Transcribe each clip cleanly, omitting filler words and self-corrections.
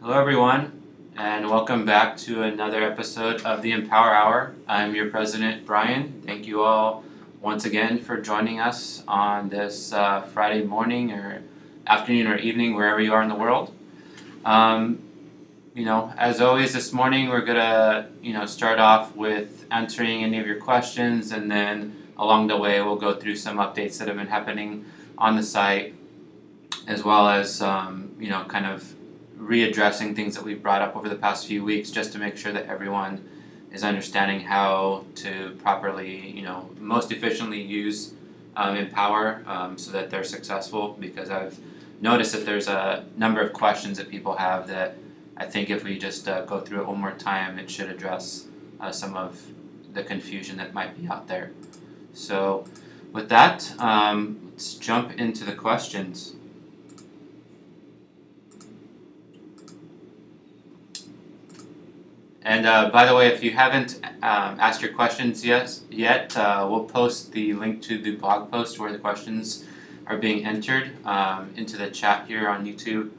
Hello everyone, and welcome back to another episode of the Empower Hour. I'm your president, Brian. Thank you all once again for joining us on this Friday morning or afternoon or evening, wherever you are in the world. As always this morning we're gonna, start off with answering any of your questions, and then along the way we'll go through some updates that have been happening on the site, as well as, kind of readdressing things that we've brought up over the past few weeks, just to make sure that everyone is understanding how to properly, most efficiently use Empower, so that they're successful. Because I've noticed that there's a number of questions that people have that I think if we just go through it one more time, it should address some of the confusion that might be out there. So with that, let's jump into the questions. And by the way, if you haven't asked your questions yet, we'll post the link to the blog post where the questions are being entered into the chat here on YouTube.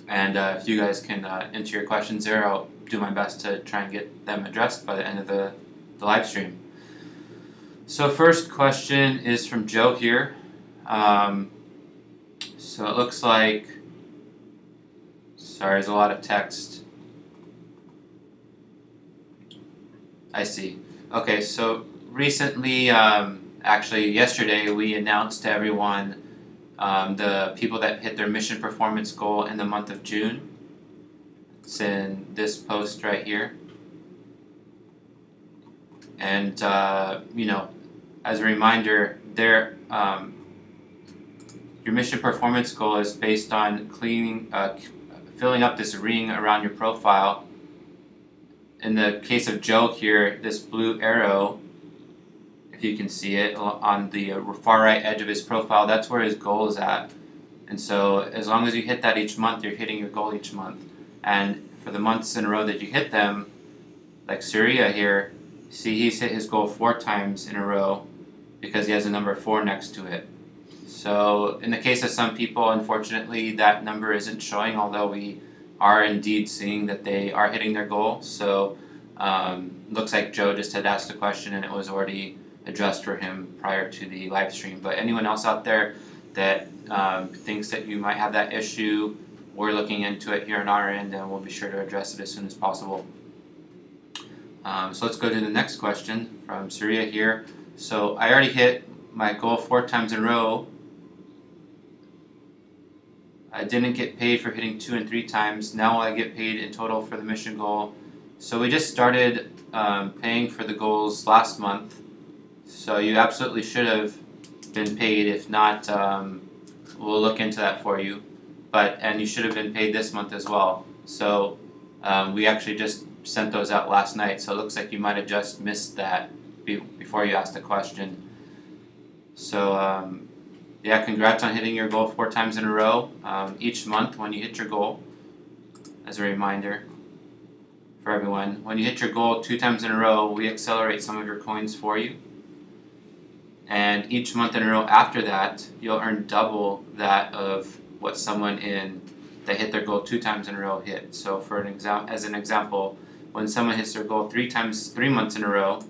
And if you guys can enter your questions there, I'll do my best to try and get them addressed by the end of the live stream. So first question is from Joe here. So it looks like, sorry, there's a lot of text. I see. Okay, so recently, actually yesterday, we announced to everyone the people that hit their mission performance goal in the month of June. It's in this post right here. And, as a reminder, your mission performance goal is based on filling up this ring around your profile. In the case of Joe here, this blue arrow, if you can see it on the far right edge of his profile, that's where his goal is at. And so as long as you hit that each month, you're hitting your goal each month. And for the months in a row that you hit them, like Surya here, see, he's hit his goal 4 times in a row because he has a number 4 next to it. So in the case of some people, unfortunately, that number isn't showing, although we are indeed seeing that they are hitting their goal. So looks like Joe just had asked a question and it was already addressed for him prior to the live stream. But anyone else out there that thinks that you might have that issue, we're looking into it here on our end, and we'll be sure to address it as soon as possible. So let's go to the next question from Surya here. So I already hit my goal 4 times in a row. I didn't get paid for hitting 2 and 3 times. Now I get paid in total for the mission goal. So we just started paying for the goals last month. So you absolutely should have been paid. If not, we'll look into that for you. And you should have been paid this month as well. So we actually just sent those out last night. So it looks like you might have just missed that before you asked the question. So yeah, congrats on hitting your goal 4 times in a row. Each month when you hit your goal, as a reminder for everyone, when you hit your goal 2 times in a row, we accelerate some of your coins for you. And each month in a row after that, you'll earn double that of what someone that hit their goal 2 times in a row hit. So as an example, when someone hits their goal 3 months in a row,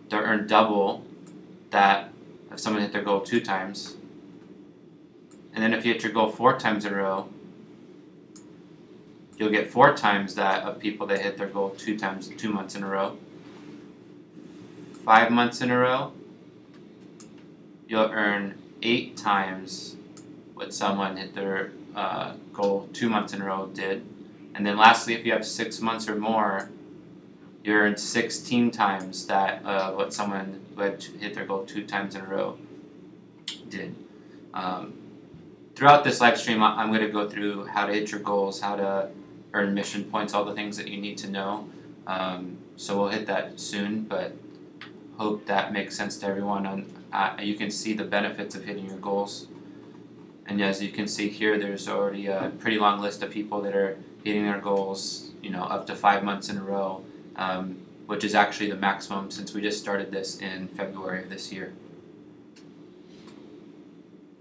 they'll earn double that if someone hit their goal 2 times. And then if you hit your goal 4 times in a row, you'll get 4 times that of people that hit their goal 2 months in a row. 5 months in a row, you'll earn 8 times what someone hit their goal 2 months in a row did. And then lastly, if you have 6 months or more, you earn 16 times that what someone who had hit their goal 2 times in a row did. Throughout this live stream, I'm going to go through how to hit your goals, how to earn mission points, all the things that you need to know. So we'll hit that soon, but hope that makes sense to everyone. You can see the benefits of hitting your goals. And as you can see here, there's already a pretty long list of people that are hitting their goals, up to 5 months in a row, which is actually the maximum since we just started this in February of this year.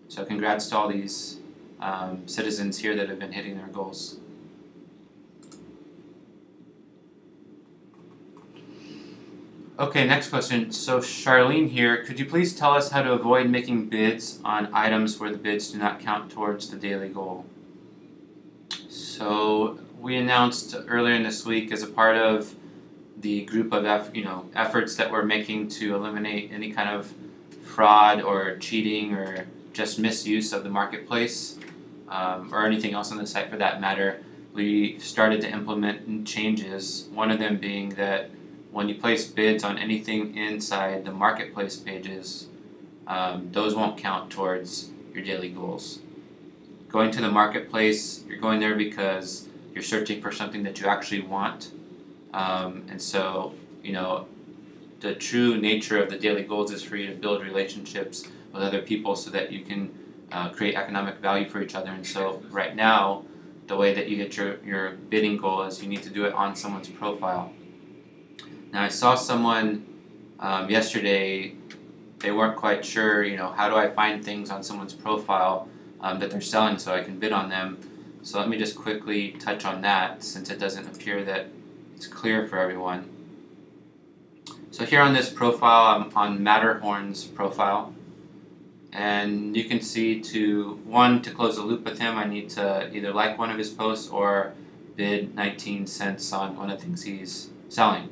So congrats to all these citizens here that have been hitting their goals. Okay, next question. So Charlene here, could you please tell us how to avoid making bids on items where the bids do not count towards the daily goal? So we announced earlier in this week, as a part of the group of efforts that we're making to eliminate any kind of fraud or cheating or just misuse of the marketplace, or anything else on the site for that matter, we started to implement changes. One of them being that when you place bids on anything inside the marketplace pages, those won't count towards your daily goals. Going to the marketplace, you're going there because you're searching for something that you actually want. And so, the true nature of the daily goals is for you to build relationships with other people so that you can create economic value for each other. And so right now, the way that you hit your bidding goal is you need to do it on someone's profile. Now I saw someone yesterday, they weren't quite sure, how do I find things on someone's profile that they're selling so I can bid on them. So let me just quickly touch on that since it doesn't appear that it's clear for everyone. So here on this profile, I'm on Matterhorn's profile, and you can see to close the loop with him, I need to either like one of his posts or bid 19 cents on one of the things he's selling.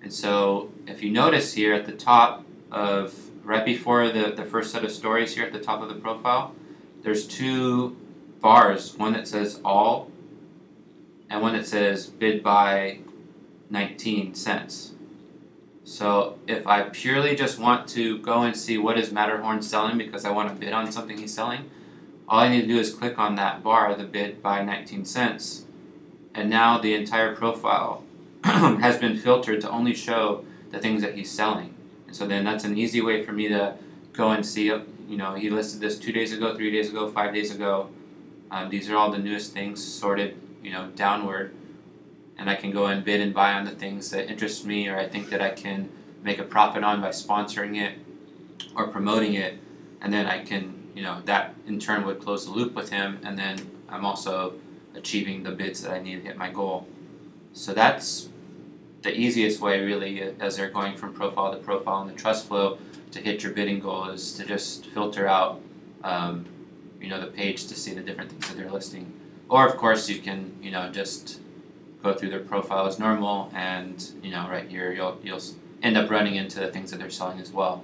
And so if you notice here at the top of, right before the first set of stories here at the top of the profile, there's two bars, one that says all and one that says bid by 19 cents. So if I purely just want to go and see what is Matterhorn selling because I want to bid on something he's selling, all I need to do is click on that bar, the bid by 19 cents, and now the entire profile has been filtered to only show the things that he's selling. And so then that's an easy way for me to go and see, he listed this 2 days ago, 3 days ago, 5 days ago. These are all the newest things sorted, downward. And I can go and bid and buy on the things that interest me or I think that I can make a profit on by sponsoring it or promoting it. And then I can, that in turn would close the loop with him, and then I'm also achieving the bids that I need to hit my goal. So that's the easiest way really, as they're going from profile to profile in the trust flow to hit your bidding goal, is to just filter out the page to see the different things that they're listing. Or of course you can just go through their profile as normal, and right here you'll end up running into the things that they're selling as well.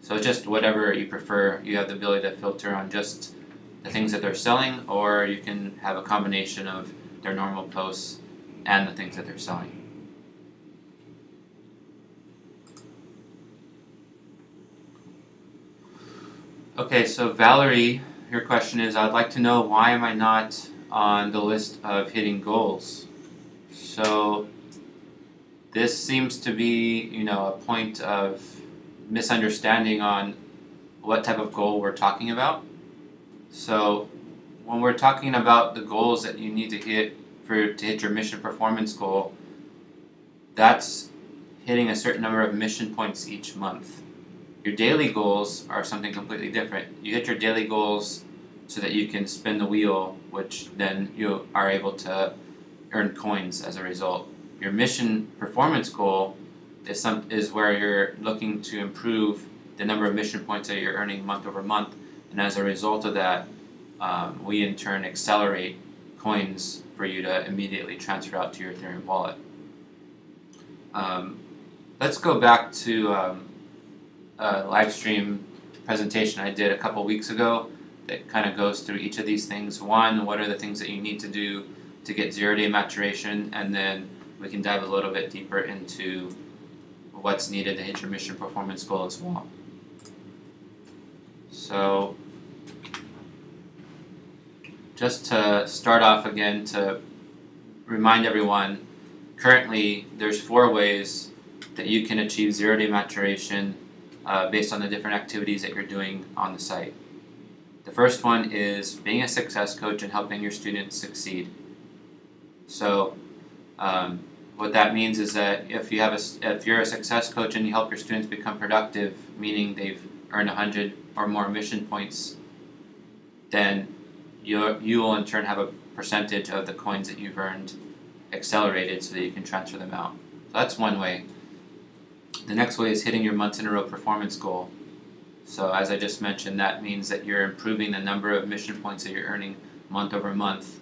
So just whatever you prefer, you have the ability to filter on just the things that they're selling, or you can have a combination of their normal posts and the things that they're selling. Okay, so Valerie, your question is, I'd like to know why am I not on the list of hitting goals? So this seems to be, a point of misunderstanding on what type of goal we're talking about. So when we're talking about the goals that you need to hit to hit your mission performance goal, that's hitting a certain number of mission points each month. Your daily goals are something completely different. You hit your daily goals so that you can spin the wheel, which then you are able to earn coins as a result. Your mission performance goal is where you're looking to improve the number of mission points that you're earning month over month, and as a result of that, we in turn accelerate coins for you to immediately transfer out to your Ethereum wallet. Let's go back to a live stream presentation I did a couple weeks ago that kind of goes through each of these things. One, what are the things that you need to do to get 0-day maturation, and then we can dive a little bit deeper into what's needed to hit your mission performance goal as well. So just to start off again, to remind everyone, currently there's 4 ways that you can achieve 0-day maturation based on the different activities that you're doing on the site. The first one is being a success coach and helping your students succeed. So what that means is that if you're a success coach and you help your students become productive, meaning they've earned 100 or more mission points, then you will in turn have a percentage of the coins that you've earned accelerated so that you can transfer them out. So that's one way. The next way is hitting your months in a row performance goal. So as I just mentioned, that means that you're improving the number of mission points that you're earning month over month,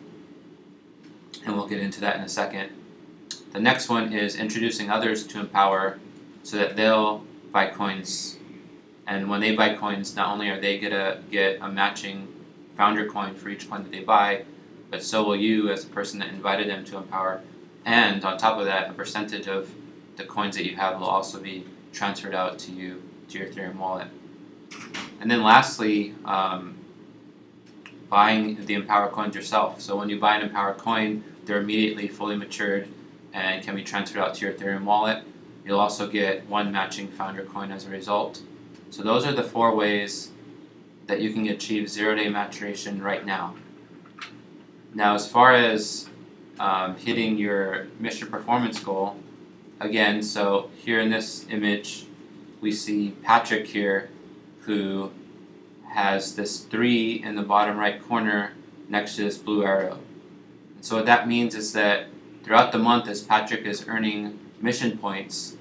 and we'll get into that in a second. The next one is introducing others to Empower so that they'll buy coins, and when they buy coins, not only are they gonna get a matching founder coin for each coin that they buy, but so will you as the person that invited them to Empower, and on top of that, a percentage of the coins that you have will also be transferred out to you, to your Ethereum wallet. And then lastly, buying the Empower coins yourself. So when you buy an Empower coin, they're immediately fully matured and can be transferred out to your Ethereum wallet. You'll also get one matching founder coin as a result. So those are the 4 ways that you can achieve 0-day maturation right now. Now as far as hitting your mission performance goal, again, so here in this image, we see Patrick here, who has this 3 in the bottom right corner next to this blue arrow. And so what that means is that throughout the month, as Patrick is earning mission points,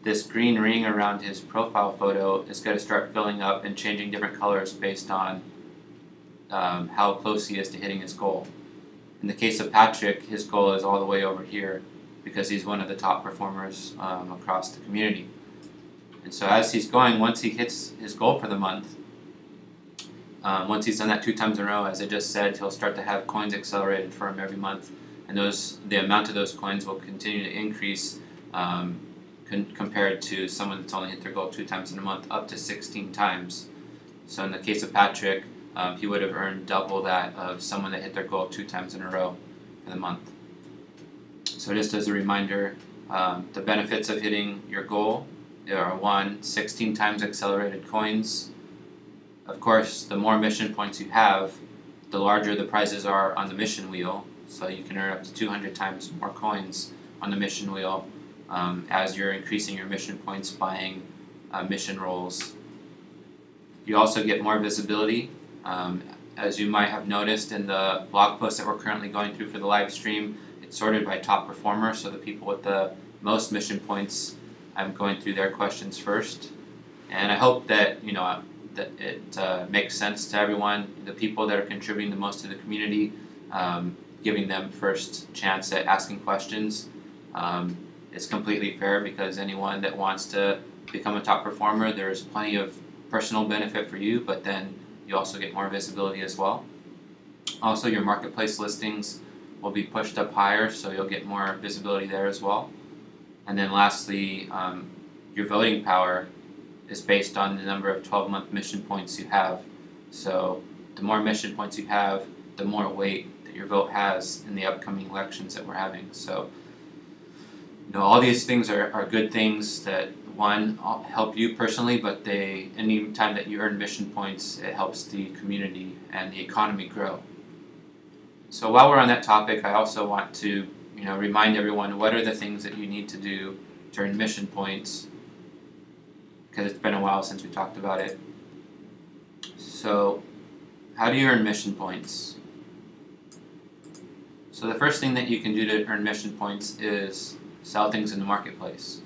this green ring around his profile photo is going to start filling up and changing different colors based on how close he is to hitting his goal. In the case of Patrick, his goal is all the way over here because he's one of the top performers across the community. And so as he's going, once he hits his goal for the month, once he's done that 2 times in a row, as I just said, he'll start to have coins accelerated for him every month, and the amount of those coins will continue to increase compared to someone that's only hit their goal 2 times in a month, up to 16 times. So in the case of Patrick, he would have earned double that of someone that hit their goal 2 times in a row for the month. So just as a reminder, the benefits of hitting your goal are 1, 16 times accelerated coins. Of course, the more mission points you have, the larger the prizes are on the mission wheel. So you can earn up to 200 times more coins on the mission wheel as you're increasing your mission points buying mission roles. You also get more visibility. As you might have noticed in the blog post that we're currently going through for the live stream, it's sorted by top performer, so the people with the most mission points, I'm going through their questions first. And I hope that that it makes sense to everyone. The people that are contributing the most to the community, giving them first chance at asking questions. It's completely fair because anyone that wants to become a top performer, there's plenty of personal benefit for you, but then you also get more visibility as well. Also, your marketplace listings will be pushed up higher, so you'll get more visibility there as well. And then lastly, your voting power is based on the number of 12-month mission points you have. So the more mission points you have, the more weight that your vote has in the upcoming elections that we're having. So all these things are good things that, one, help you personally, but any time that you earn mission points, it helps the community and the economy grow. So while we're on that topic, I also want to remind everyone what are the things that you need to do to earn mission points, because it's been a while since we talked about it. So how do you earn mission points? So the first thing that you can do to earn mission points is sell things in the marketplace.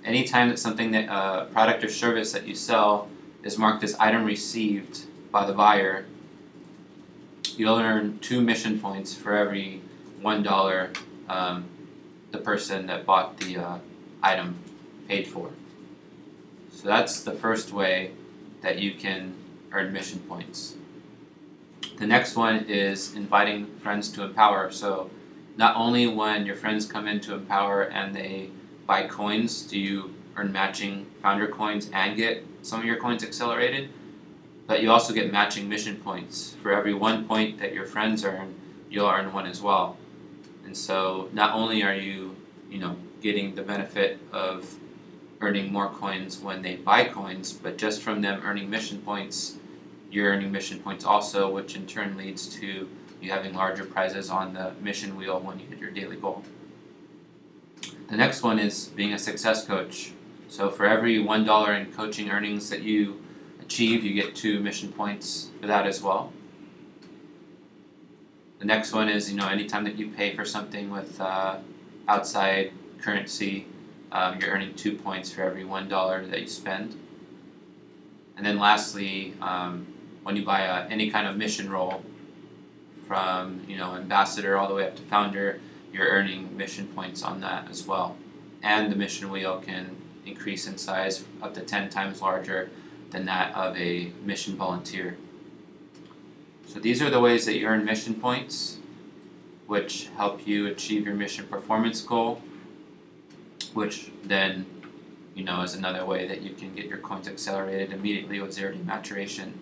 Anytime that something that product or service that you sell is marked as item received by the buyer, you'll earn 2 mission points for every $1 the person that bought the item paid for. So that's the first way that you can earn mission points. The next one is inviting friends to Empower. So not only when your friends come into Empower and they buy coins do you earn matching founder coins and get some of your coins accelerated, but you also get matching mission points. For every 1 point that your friends earn, you'll earn 1 as well. And so not only are you, getting the benefit of earning more coins when they buy coins, but just from them earning mission points, you're earning mission points also, which in turn leads to you having larger prizes on the mission wheel when you hit your daily goal. The next one is being a success coach. So for every $1 in coaching earnings that you achieve, you get 2 mission points for that as well. The next one is, anytime that you pay for something with outside currency, you're earning 2 points for every $1 that you spend. And then lastly, when you buy any kind of mission role, from ambassador all the way up to founder, you're earning mission points on that as well. And the mission wheel can increase in size up to 10 times larger than that of a mission volunteer. So these are the ways that you earn mission points, which help you achieve your mission performance goal, which then is another way that you can get your coins accelerated immediately with 0-day maturation.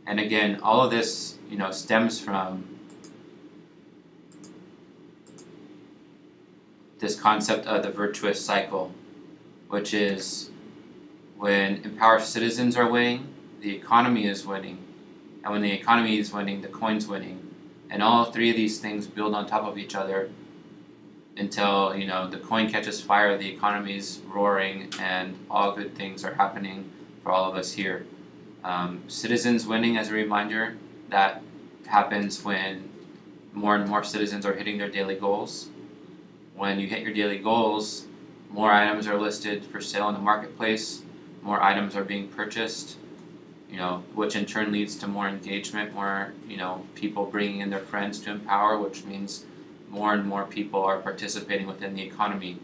And again, all of this stems from this concept of the virtuous cycle, which is when empowered citizens are winning, the economy is winning. And when the economy is winning, the coin's winning. And all three of these things build on top of each other until the coin catches fire, the economy's roaring, and all good things are happening for all of us here. Citizens winning, as a reminder, that happens when more and more citizens are hitting their daily goals. When you hit your daily goals, more items are listed for sale in the marketplace, more items are being purchased, which in turn leads to more engagement, more people bringing in their friends to empower, which means more and more people are participating within the economy.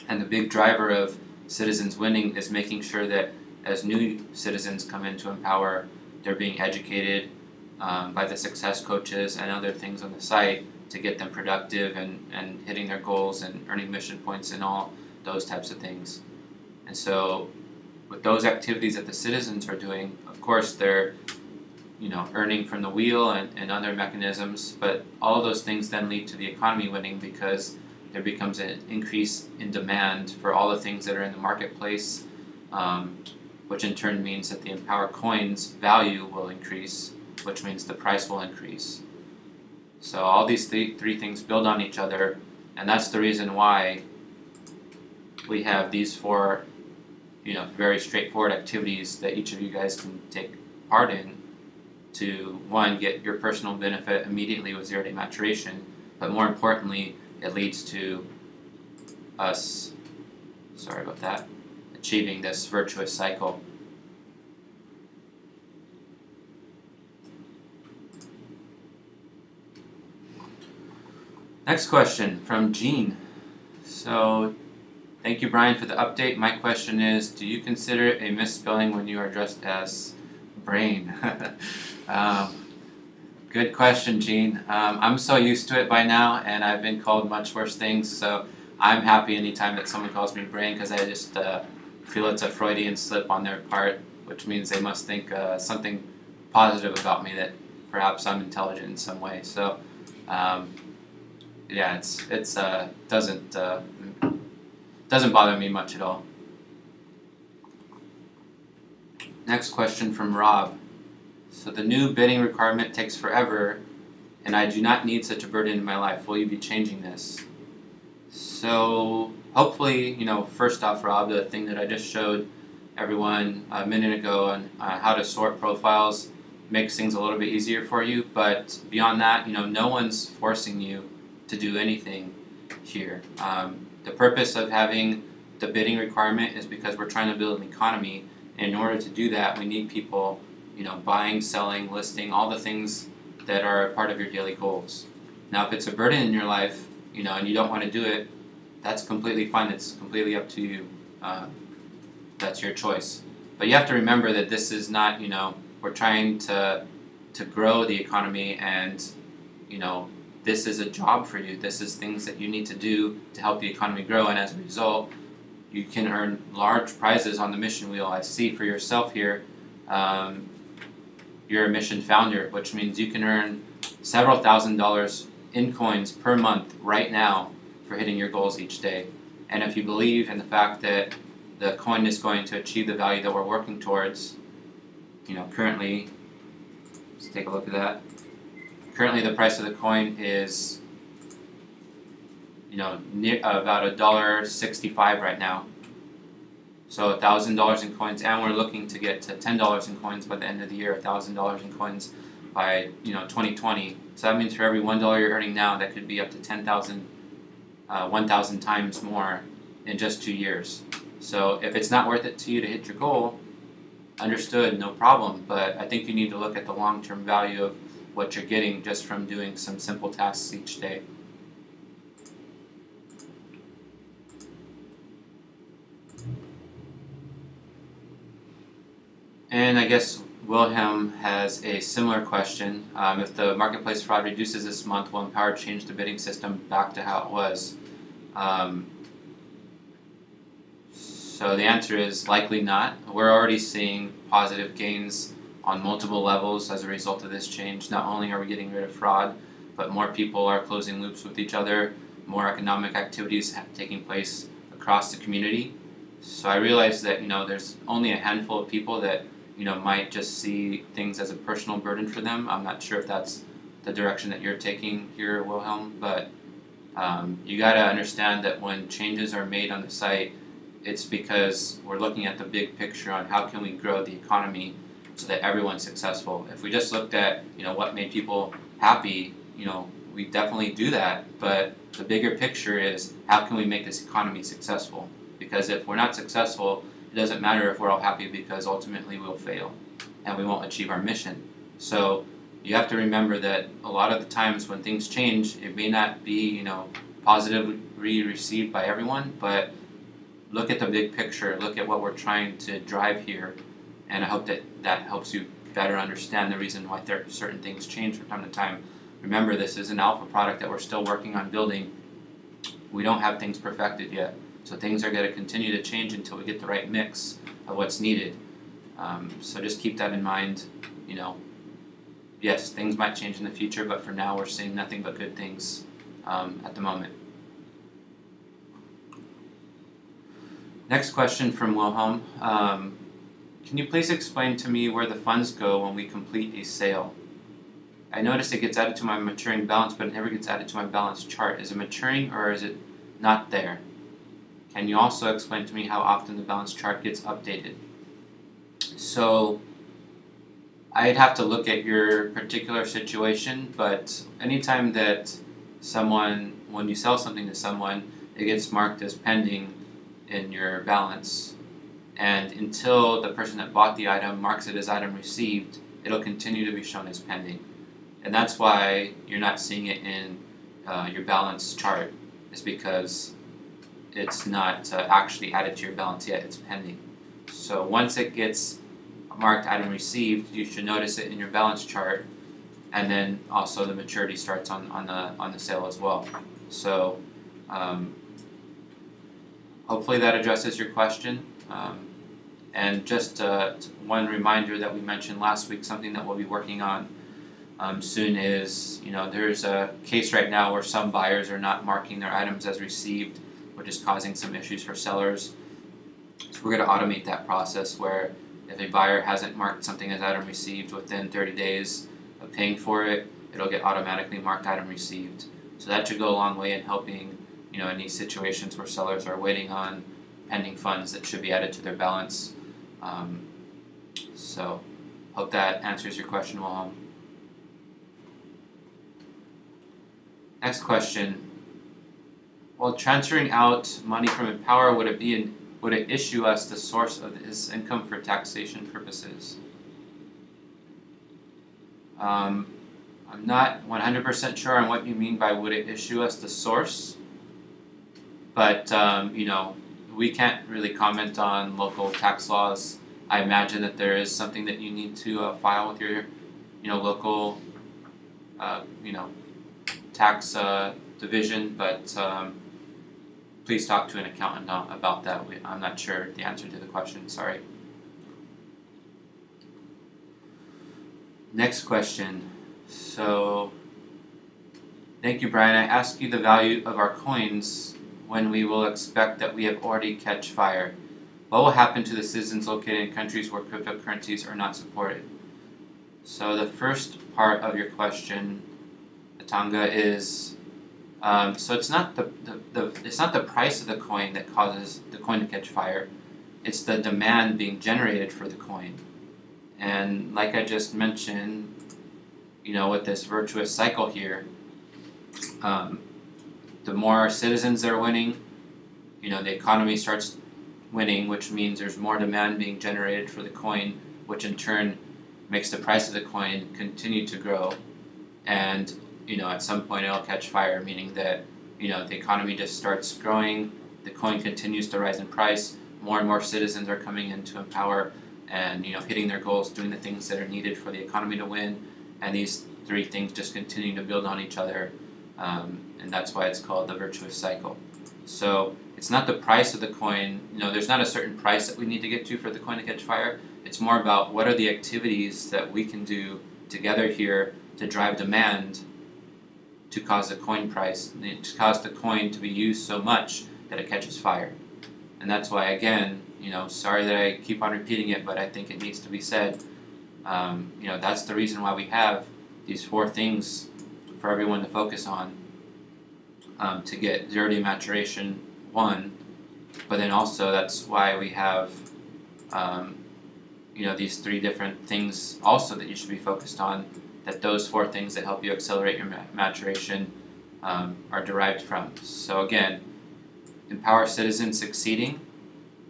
And the big driver of citizens winning is making sure that as new citizens come into empower, they're being educated by the success coaches and other things on the site to get them productive and hitting their goals and earning mission points and all those types of things. And so with those activities that the citizens are doing, of course they're earning from the wheel and other mechanisms, but all of those things then lead to the economy winning because there becomes an increase in demand for all the things that are in the marketplace, which in turn means that the empower coins value will increase, which means the price will increase. So all these three things build on each other, and that's the reason why we have these four very straightforward activities that each of you guys can take part in to, one, get your personal benefit immediately with 0-day maturation, but more importantly, it leads to us, achieving this virtuous cycle. Next question from Gene. So, thank you, Brian, for the update. My question is, do you consider it a misspelling when you are addressed as brain? Good question, Gene. I'm so used to it by now, and I've been called much worse things, so I'm happy anytime that someone calls me brain, because I just feel it's a Freudian slip on their part, which means they must think something positive about me, that perhaps I'm intelligent in some way. So, yeah, it's doesn't bother me much at all. Next question from Rob. So the new bidding requirement takes forever, and I do not need such a burden in my life. Will you be changing this? So hopefully, first off, Rob, the thing that I just showed everyone a minute ago on how to sort profiles makes things a little bit easier for you. But beyond that, no one's forcing you to do anything here. The purpose of having the bidding requirement is because we're trying to build an economy, and in order to do that, we need people, buying, selling, listing, all the things that are a part of your daily goals. Now, if it's a burden in your life, and you don't want to do it, that's completely fine. It's completely up to you. That's your choice. But you have to remember that this is not, we're trying to grow the economy, and, this is a job for you. This is things that you need to do to help the economy grow, and as a result, you can earn large prizes on the mission wheel. I see for yourself here, you're a mission founder, which means you can earn several $1,000s in coins per month right now for hitting your goals each day. And if you believe in the fact that the coin is going to achieve the value that we're working towards, currently, let's take a look at that. Currently, the price of the coin is, about $1.65 right now. So $1,000 in coins, and we're looking to get to $10 in coins by the end of the year, $1,000 in coins by 2020. So that means for every $1 you're earning now, that could be up to $10,000 1,000 times more in just 2 years. So if it's not worth it to you to hit your goal, understood, no problem. But I think you need to look at the long-term value of what you're getting just from doing some simple tasks each day. And I guess Wilhelm has a similar question. If the marketplace fraud reduces this month, will Empower change the bidding system back to how it was? So the answer is likely not. We're already seeing positive gains on multiple levels as a result of this change. Not only are we getting rid of fraud, but more people are closing loops with each other, more economic activities taking place across the community. So I realize that there's only a handful of people that might just see things as a personal burden for them. I'm not sure if that's the direction that you're taking here, Wilhelm, but you got to understand that when changes are made on the site, it's because we're looking at the big picture on how can we grow the economy so that everyone's successful. If we just looked at what made people happy, we definitely do that, but the bigger picture is how can we make this economy successful? Because if we're not successful, it doesn't matter if we're all happy, because ultimately we'll fail and we won't achieve our mission. So you have to remember that a lot of the times when things change, it may not be positively received by everyone, but look at the big picture, look at what we're trying to drive here, and I hope that helps you better understand the reason why certain things change from time to time. Remember, this is an alpha product that we're still working on building. We don't have things perfected yet. So things are going to continue to change until we get the right mix of what's needed. So just keep that in mind. Yes, things might change in the future, but for now we're seeing nothing but good things at the moment. Next question from Wilhelm. Can you please explain to me where the funds go when we complete a sale? I notice it gets added to my maturing balance, but it never gets added to my balance chart. Is it maturing or is it not there? Can you also explain to me how often the balance chart gets updated? So I'd have to look at your particular situation, but anytime that when you sell something to someone, it gets marked as pending in your balance. And until the person that bought the item marks it as item received, it'll continue to be shown as pending. And that's why you're not seeing it in your balance chart, is because it's not actually added to your balance yet, it's pending. So once it gets marked item received, you should notice it in your balance chart, and then also the maturity starts on the sale as well. So hopefully that addresses your question. And just one reminder that we mentioned last week, something that we'll be working on soon is, there's a case right now where some buyers are not marking their items as received, which is causing some issues for sellers. So we're going to automate that process where if a buyer hasn't marked something as item received within 30 days of paying for it, it'll get automatically marked item received. So that should go a long way in helping, in these situations where sellers are waiting on pending funds that should be added to their balance. So hope that answers your question, Wilhelm. Next question. While transferring out money from Empower, would it issue us the source of his income for taxation purposes? I'm not 100% sure on what you mean by would it issue us the source, but we can't really comment on local tax laws. I imagine that there is something that you need to file with your local tax division, but please talk to an accountant about that. I'm not sure the answer to the question, sorry. Next question. So, thank you, Brian. I asked you the value of our coins when we will expect that we have already catch fire. What will happen to the citizens located in countries where cryptocurrencies are not supported? So the first part of your question, Atanga, is so it's not the price of the coin that causes the coin to catch fire. It's the demand being generated for the coin. And like I just mentioned, with this virtuous cycle here, the more citizens that are winning, the economy starts winning, which means there's more demand being generated for the coin, which in turn makes the price of the coin continue to grow. And, at some point it'll catch fire, meaning that, the economy just starts growing, the coin continues to rise in price, more and more citizens are coming in to empower and, hitting their goals, doing the things that are needed for the economy to win, and these three things just continue to build on each other, and that's why it's called the virtuous cycle. So it's not the price of the coin, there's not a certain price that we need to get to for the coin to catch fire. It's more about what are the activities that we can do together here to drive demand to cause the coin price, to cause the coin to be used so much that it catches fire. And that's why, again, sorry that I keep on repeating it, but I think it needs to be said. That's the reason why we have these 4 things for everyone to focus on, to get 0 maturation 1, but then also that's why we have these 3 different things also that you should be focused on, that those 4 things that help you accelerate your maturation are derived from. So again, empower citizens succeeding.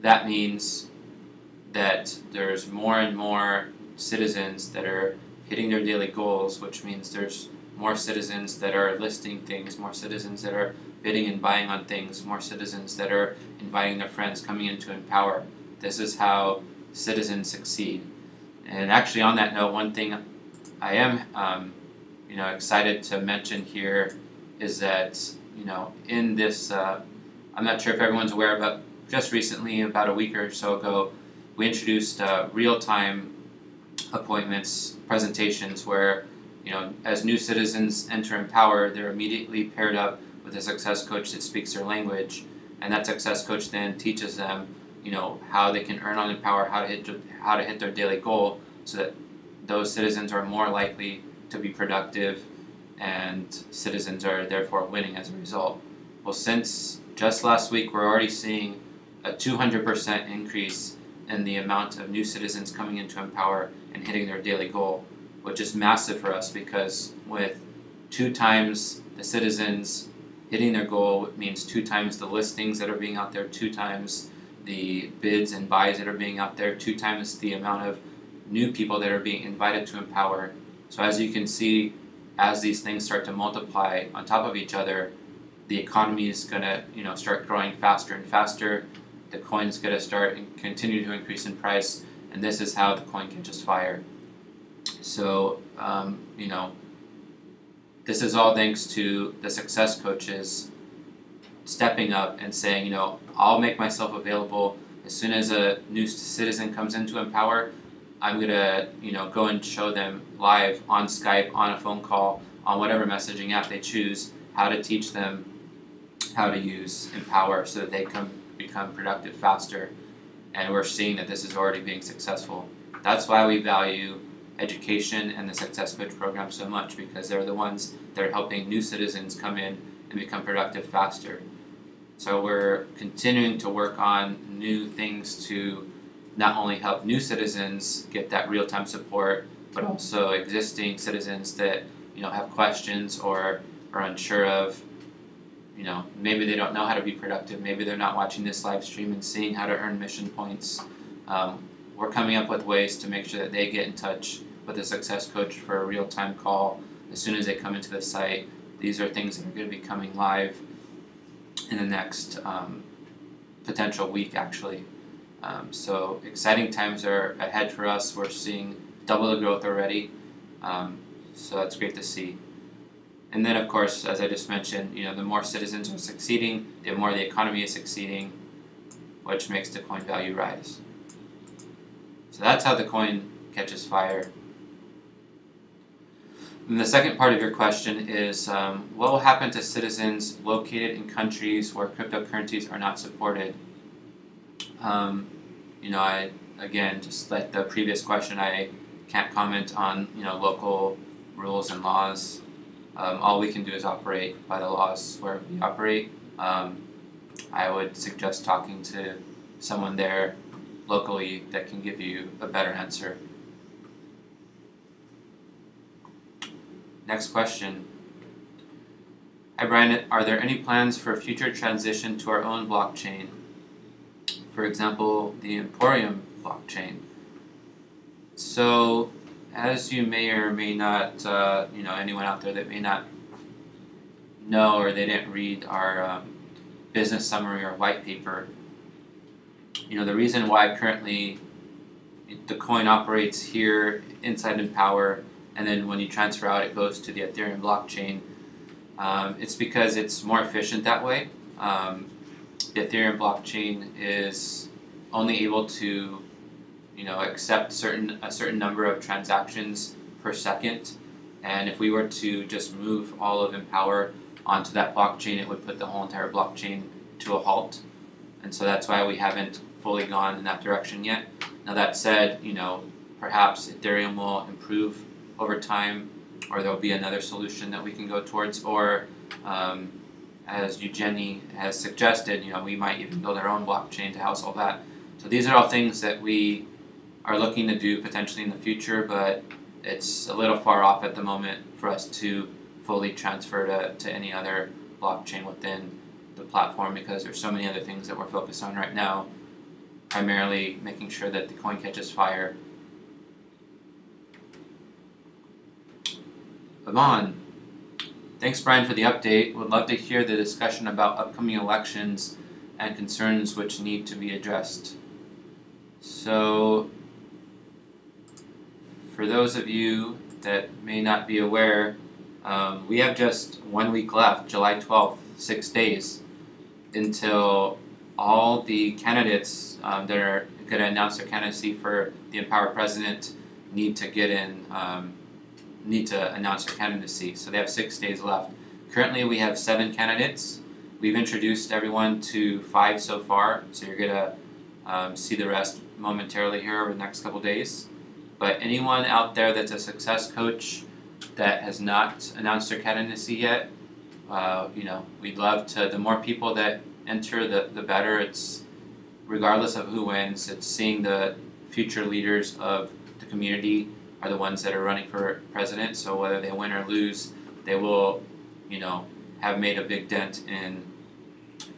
That means that there's more and more citizens that are hitting their daily goals, which means there's more citizens that are listing things, more citizens that are bidding and buying on things, more citizens that are inviting their friends, coming in to empower. This is how citizens succeed. And actually, on that note, one thing I am excited to mention here is that in this I'm not sure if everyone's aware, but just recently, about a week or so ago, we introduced real-time appointments, presentations where, as new citizens enter Empower, they're immediately paired up with a success coach that speaks their language, and that success coach then teaches them, how they can earn on Empower, how to hit their daily goal, so that those citizens are more likely to be productive, and citizens are therefore winning as a result. Well, since just last week, we're already seeing a 200% increase in the amount of new citizens coming into Empower and hitting their daily goal, which is massive for us, because with 2 times the citizens hitting their goal, it means 2 times the listings that are being out there, 2 times the bids and buys that are being out there, 2 times the amount of new people that are being invited to Empower. So as you can see, as these things start to multiply on top of each other, the economy is going to start growing faster and faster. The coin's going to start and continue to increase in price, and this is how the coin catches fire. So this is all thanks to the success coaches stepping up and saying, I'll make myself available as soon as a new citizen comes into Empower. I'm going to go and show them live on Skype, on a phone call, on whatever messaging app they choose, how to teach them how to use Empower so that they can become productive faster. And we're seeing that this is already being successful. That's why we value education and the Success Coach program so much, because they're the ones that are helping new citizens come in and become productive faster. So we're continuing to work on new things to not only help new citizens get that real-time support, but also existing citizens that have questions or are unsure of, maybe they don't know how to be productive, maybe they're not watching this live stream and seeing how to earn mission points. We're coming up with ways to make sure that they get in touch with a success coach for a real-time call as soon as they come into the site. These are things that are going to be coming live in the next potential week, actually. So exciting times are ahead for us. We're seeing double the growth already, so that's great to see. And then, of course, as I just mentioned, the more citizens are succeeding, the more the economy is succeeding, which makes the coin value rise. So that's how the coin catches fire. And the second part of your question is, what will happen to citizens located in countries where cryptocurrencies are not supported? Again, just like the previous question, I can't comment on local rules and laws. All we can do is operate by the laws where we operate. I would suggest talking to someone there locally that can give you a better answer. Next question. Hi Brian, are there any plans for a future transition to our own blockchain? For example, the Emporium blockchain. So, as you may or may not, anyone out there that may not know or they didn't read our business summary or white paper, the reason why currently the coin operates here inside empowr, and then when you transfer out, it goes to the Ethereum blockchain. It's because it's more efficient that way. The Ethereum blockchain is only able to, accept a certain number of transactions per second, and if we were to just move all of empowr onto that blockchain, it would put the whole entire blockchain to a halt, and so that's why we haven't fully gone in that direction yet. Now that said, perhaps Ethereum will improve over time, or there'll be another solution that we can go towards, or as Eugenie has suggested, we might even build our own blockchain to house all that. So these are all things that we are looking to do potentially in the future, but it's a little far off at the moment for us to fully transfer to any other blockchain within the platform, because there's so many other things that we're focused on right now, primarily making sure that the coin catches fire. Yvonne, thanks Brian for the update. Would love to hear the discussion about upcoming elections and concerns which need to be addressed. So, for those of you that may not be aware, we have just 1 week left, July 12th, 6 days, until all the candidates that are going to announce their candidacy for the empowr president need to announce their candidacy. So they have 6 days left. Currently we have 7 candidates. We've introduced everyone to 5 so far, so you're going to see the rest momentarily here over the next couple days. But anyone out there that's a success coach that has not announced their candidacy yet, we'd love to, the more people that enter, the better. It's regardless of who wins, it's seeing the future leaders of the community are the ones that are running for president, so whether they win or lose, they will, have made a big dent in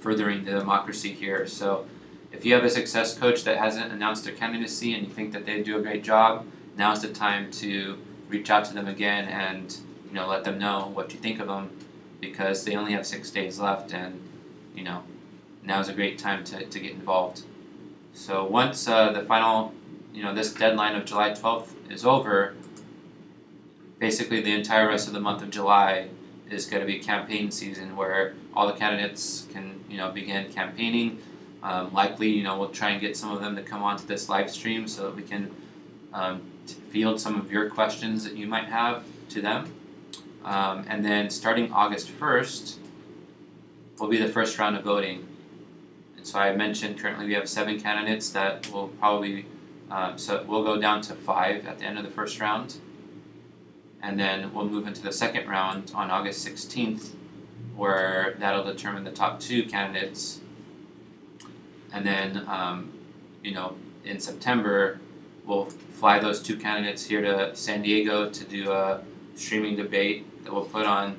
furthering the democracy here. So if you have a success coach that hasn't announced their candidacy and you think that they do a great job, now's the time to reach out to them again and let them know what you think of them, because they only have 6 days left, and now's a great time to get involved. So once the final, this deadline of July 12th is over, basically the entire rest of the month of July is going to be campaign season, where all the candidates can begin campaigning. Likely, we'll try and get some of them to come onto this live stream so that we can field some of your questions that you might have to them. And then starting August 1st will be the first round of voting. And so I mentioned currently we have 7 candidates that will probably, so we'll go down to 5 at the end of the first round. And then we'll move into the second round on August 16th, where that'll determine the top 2 candidates. And then, in September, we'll fly those 2 candidates here to San Diego to do a streaming debate that we'll put on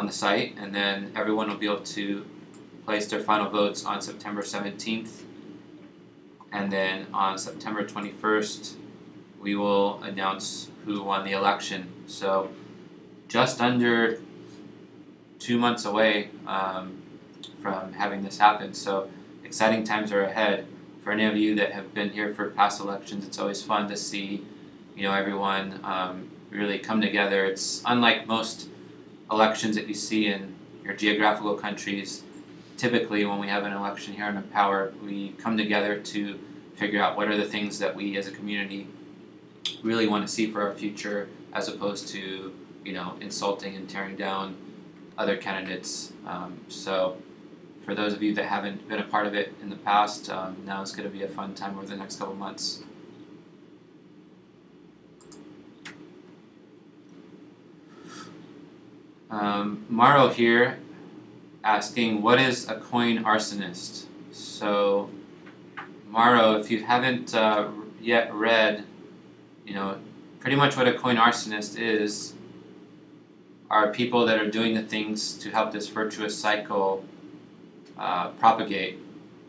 the site, and then everyone will be able to place their final votes on September 17th. And then on September 21st, we will announce who won the election. So just under 2 months away from having this happen. So exciting times are ahead. For any of you that have been here for past elections, it's always fun to see, everyone really come together. It's unlike most elections that you see in your geographical countries. Typically, when we have an election here in empowr, we come together to figure out what are the things that we as a community really want to see for our future, as opposed to, insulting and tearing down other candidates. So for those of you that haven't been a part of it in the past, now is going to be a fun time over the next couple months. Maro here asking, what is a coin arsonist? So Maro, if you haven't yet read, pretty much what a coin arsonist is, are people that are doing the things to help this virtuous cycle propagate,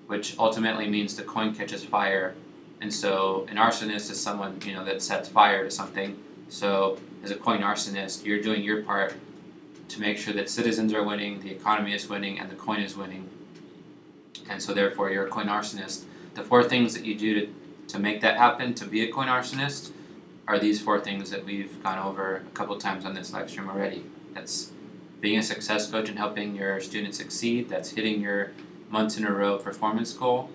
which ultimately means the coin catches fire. And so an arsonist is someone, that sets fire to something. So as a coin arsonist, you're doing your part to make sure that citizens are winning, the economy is winning, and the coin is winning. And so therefore you're a coin arsonist. The 4 things that you do to make that happen, to be a coin arsonist, are these 4 things that we've gone over a couple times on this live stream already. That's being a success coach and helping your students succeed. That's hitting your months in a row performance goal.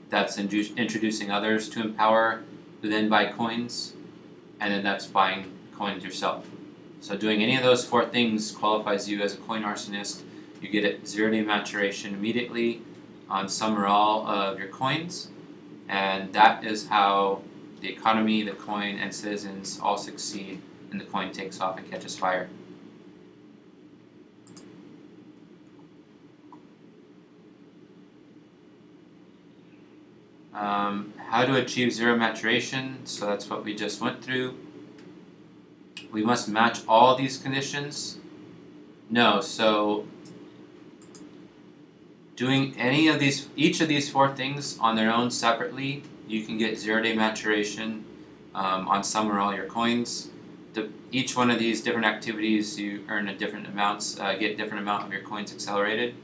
That's introducing others to Empower, who then buy coins. And then that's buying coins yourself. So doing any of those 4 things qualifies you as a coin arsonist. You get a 0-day maturation immediately on some or all of your coins. And that is how the economy, the coin, and citizens all succeed, and the coin takes off and catches fire. How to achieve 0 maturation, so that's what we just went through. We must match all these conditions. No, so doing each of these 4 things on their own separately, you can get 0-day maturation on some or all your coins. Each one of these different activities, you earn a different amounts, get different amount of your coins accelerated.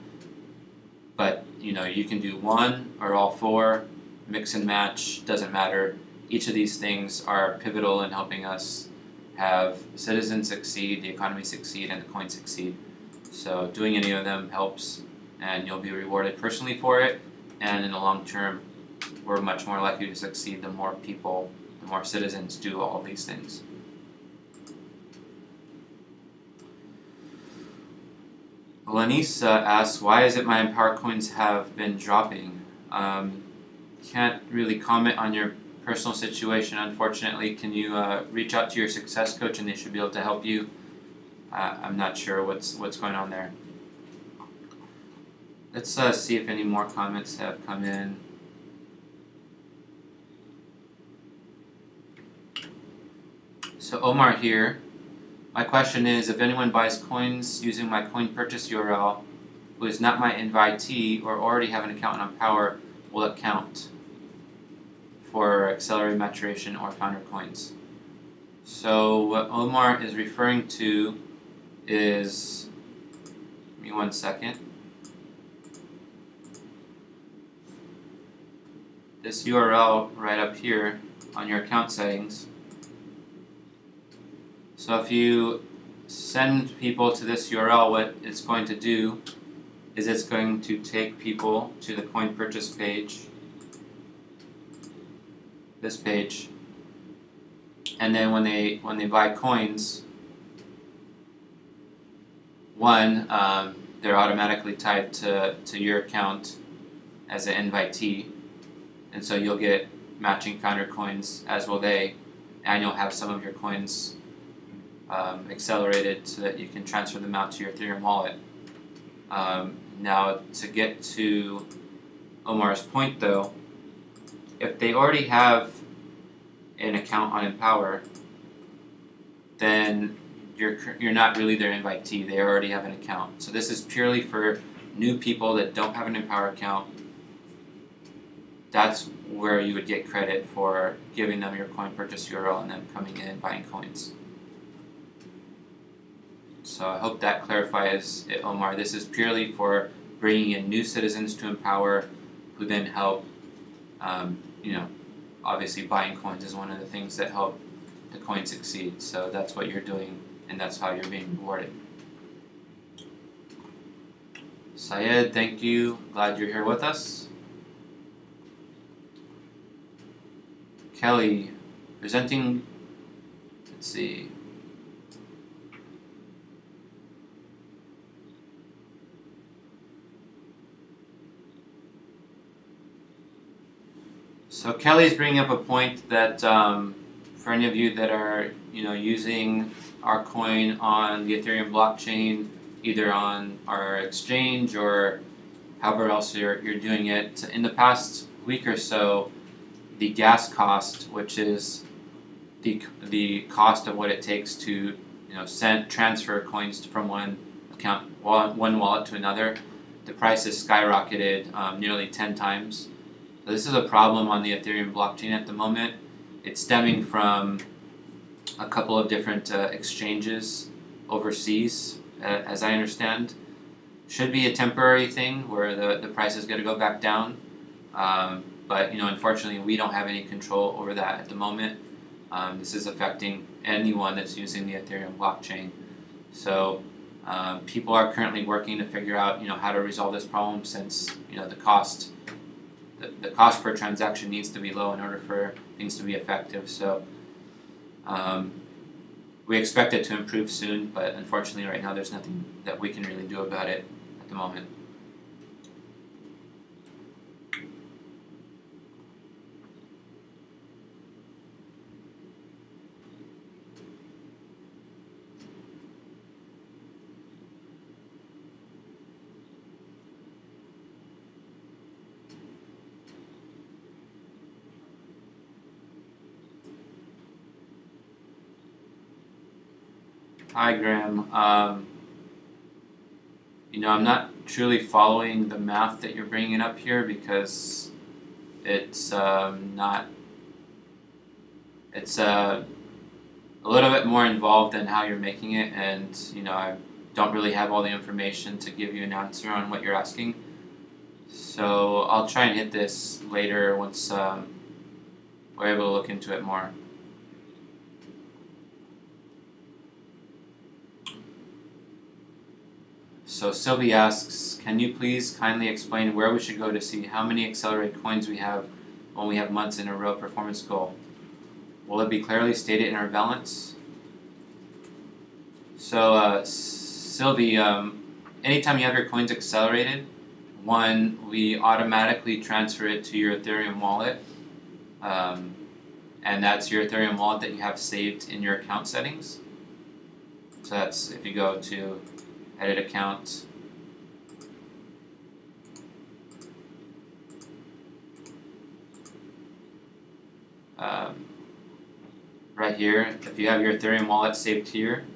But you can do 1 or all 4, mix and match, doesn't matter. Each of these things are pivotal in helping us have citizens succeed, the economy succeed, and the coin succeed. So doing any of them helps, and you'll be rewarded personally for it, and in the long term, we're much more likely to succeed the more people, the more citizens do all these things. Lanisa asks, why is it my Empower coins have been dropping? Can't really comment on your personal situation, unfortunately. Can you reach out to your success coach and they should be able to help you? I'm not sure what's going on there. Let's see if any more comments have come in. So Omar here. My question is, if anyone buys coins using my coin purchase URL who is not my invitee or already have an account on Empower, will it count for accelerated maturation or founder coins? So what Omar is referring to is, give me 1 second. This URL right up here on your account settings. So if you send people to this URL, what it's going to do is it's going to take people to the coin purchase page, this page, and then when they buy coins, they're automatically tied to your account as an invitee, and so you'll get matching founder coins, as will they, and you'll have some of your coins accelerated so that you can transfer them out to your Ethereum wallet. Now, to get to Omar's point though, if they already have an account on Empower, then you're not really their invitee. They already have an account. So this is purely for new people that don't have an Empower account. That's where you would get credit for giving them your coin purchase URL and them coming in and buying coins. So I hope that clarifies it, Omar. This is purely for bringing in new citizens to Empower, who then help, obviously buying coins is one of the things that help the coin succeed. So that's what you're doing, and that's how you're being rewarded. Syed, thank you. Glad you're here with us. Kelly, presenting, let's see. So Kelly's bringing up a point that for any of you that are using our coin on the Ethereum blockchain, either on our exchange or however else you're doing it, in the past week or so, the gas cost, which is the cost of what it takes to transfer coins from one wallet to another, the price has skyrocketed nearly 10 times. So this is a problem on the Ethereum blockchain at the moment. It's stemming from a couple of different exchanges overseas, as I understand. Should be a temporary thing where the price is going to go back down, but unfortunately we don't have any control over that at the moment. This is affecting anyone that's using the Ethereum blockchain. So people are currently working to figure out how to resolve this problem, since the cost per transaction needs to be low in order for things to be effective. So we expect it to improve soon, but unfortunately right now there's nothing that we can really do about it at the moment. Hi, Graham. I'm not truly following the math that you're bringing up here, because it's not. It's a little bit more involved than how you're making it, and I don't really have all the information to give you an answer on what you're asking. So I'll try and hit this later once we're able to look into it more. So Sylvie asks, can you please kindly explain where we should go to see how many accelerated coins we have when we have months in a row performance goal? Will it be clearly stated in our balance? So Sylvie, anytime you have your coins accelerated, we automatically transfer it to your Ethereum wallet, and that's your Ethereum wallet that you have saved in your account settings. So that's if you go to edit account, right here, if you have your Ethereum wallet saved here,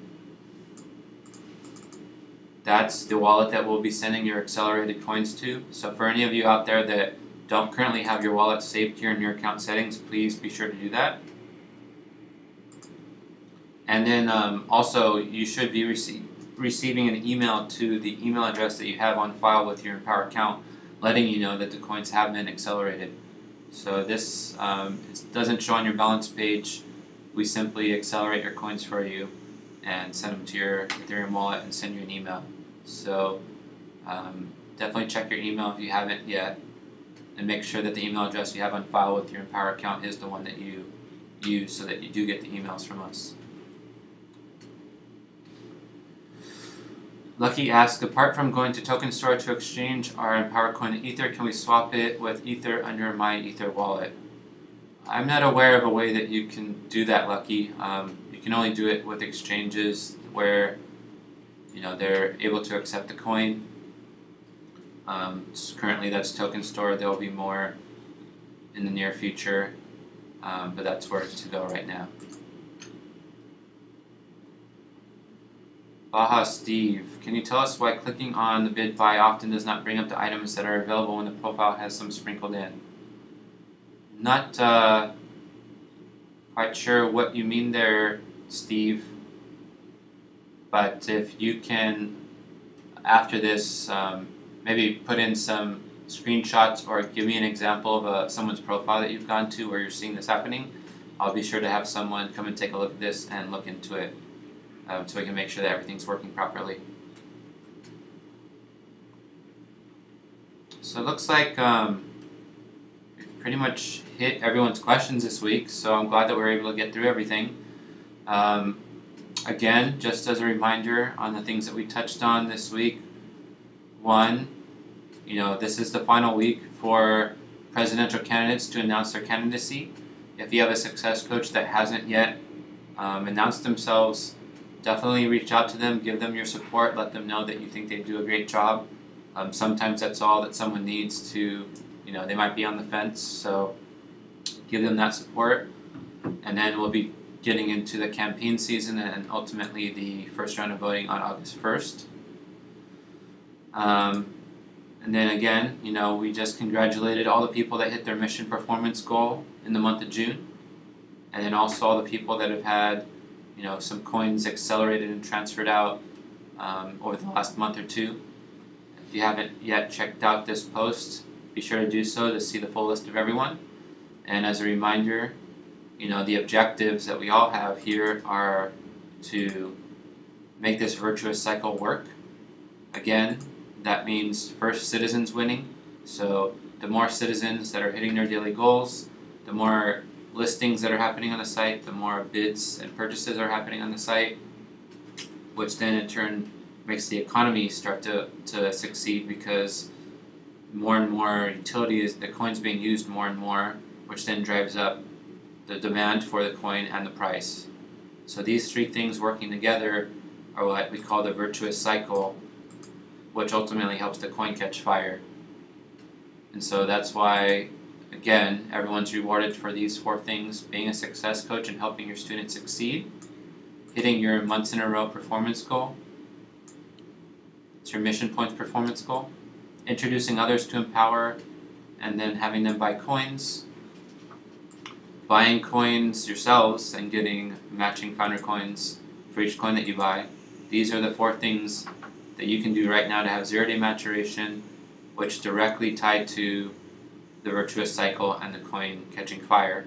that's the wallet that we'll be sending your accelerated coins to. So for any of you out there that don't currently have your wallet saved here in your account settings, please be sure to do that. And then also you should be receiving an email to the email address that you have on file with your Empower account, letting you know that the coins have been accelerated. So this it doesn't show on your balance page. We simply accelerate your coins for you and send them to your Ethereum wallet and send you an email. So definitely check your email if you haven't yet, and make sure that the email address you have on file with your Empower account is the one that you use, so that you do get the emails from us. Lucky asks, apart from going to token store to exchange our Empower coin to Ether, can we swap it with Ether under my Ether wallet? I'm not aware of a way that you can do that, Lucky. You can only do it with exchanges where they're able to accept the coin. Currently that's token store. There will be more in the near future, but that's where it's to go right now. Baha Steve, can you tell us why clicking on the bid buy often does not bring up the items that are available when the profile has some sprinkled in? Not quite sure what you mean there, Steve, but if you can, after this, maybe put in some screenshots or give me an example of someone's profile that you've gone to where you're seeing this happening, I'll be sure to have someone come and take a look at this and look into it, so we can make sure that everything's working properly. So it looks like we've pretty much hit everyone's questions this week, so I'm glad that we were able to get through everything. Again, just as a reminder on the things that we touched on this week, one, this is the final week for presidential candidates to announce their candidacy. If you have a success coach that hasn't yet announced themselves, definitely reach out to them, give them your support, let them know that you think they do a great job. Sometimes that's all that someone needs to, they might be on the fence, so give them that support. And then we'll be getting into the campaign season and ultimately the first round of voting on August 1st. And then again, we just congratulated all the people that hit their mission performance goal in the month of June. And then also all the people that have had, some coins accelerated and transferred out over the last month or two. If you haven't yet checked out this post, be sure to do so to see the full list of everyone. And as a reminder, the objectives that we all have here are to make this virtuous cycle work. Again, that means first citizens winning. So the more citizens that are hitting their daily goals, the more listings that are happening on the site, the more bids and purchases are happening on the site, which then in turn makes the economy start to succeed because more and more utilities, the coin's being used more and more, which then drives up the demand for the coin and the price. So these three things working together are what we call the virtuous cycle, which ultimately helps the coin catch fire. And so that's why, again, everyone's rewarded for these four things: being a success coach and helping your students succeed, hitting your months in a row performance goal, it's your mission points performance goal, introducing others to Empower and then having them buy coins, buying coins yourselves and getting matching founder coins for each coin that you buy. These are the four things that you can do right now to have 0-day maturation, which directly tie to the virtuous cycle and the coin catching fire.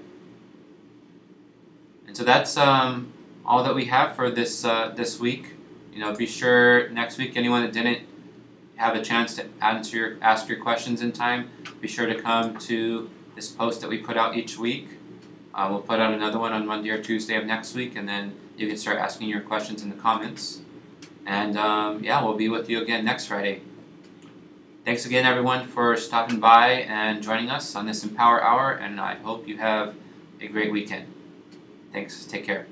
And so that's all that we have for this week. Be sure next week, anyone that didn't have a chance to ask your questions in time, be sure to come to this post that we put out each week. We'll put out another one on Monday or Tuesday of next week, and then you can start asking your questions in the comments. And we'll be with you again next Friday. Thanks again, everyone, for stopping by and joining us on this Empower Hour, and I hope you have a great weekend. Thanks. Take care.